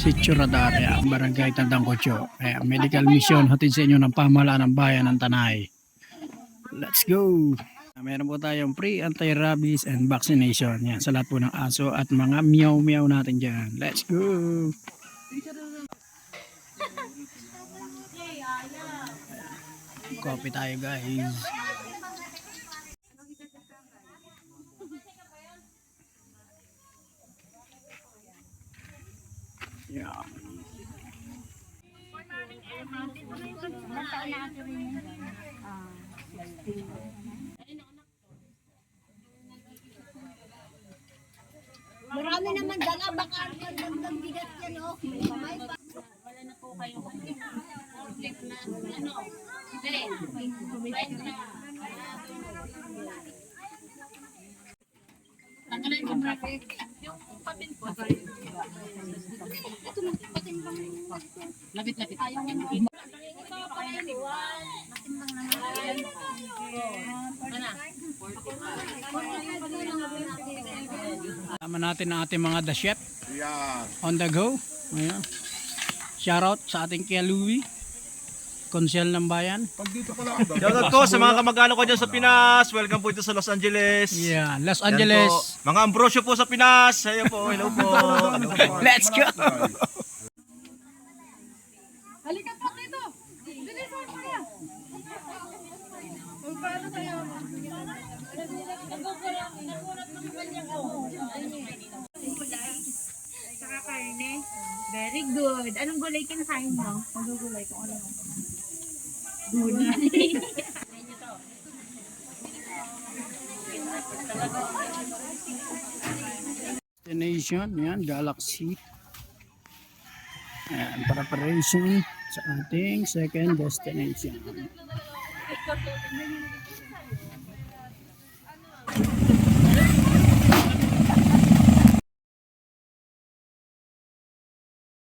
Sitio Radaria, Barangay Tandang Kotyo. Medical mission hatid sa inyo ng pamahalaan ng bayan ng Tanay. Let's go! Meron po tayong free anti-rabies and vaccination. Yan, sa lahat po ng aso at mga meow-meow natin dyan. Let's go! Copy tayo guys. Yeah. Marami naman dala, baka ang bigat yan, oh. May pa. Wala na po kayo complete na ano. Dali. Tanggalin yung bracket. Yung patin po. Ito lang patin bang. Lapit-lapit. Matimbang naman. Mana? Tama natin ang ating mga the chef. Yeah. On the go. Ayan. Shoutout sa ating Kuya Louie, Konsel ng Bayan. Shoutout ko sa mga kamag-anak ko dyan sa Pinas. Welcome po ito sa Los Angeles. Yeah, Los Yan Angeles. po. Mga Ambrosio po sa Pinas. Ayan po, hello po. Let's go! Halika pa dito. Dili sa kaya. Paano kaya? Saka karne. Very good. Anong gulay kinakain mo? Magugulay ko. Ano mo? Gulay. Destination, yan, Galaxy. Ayan, preparation sa ating second destination.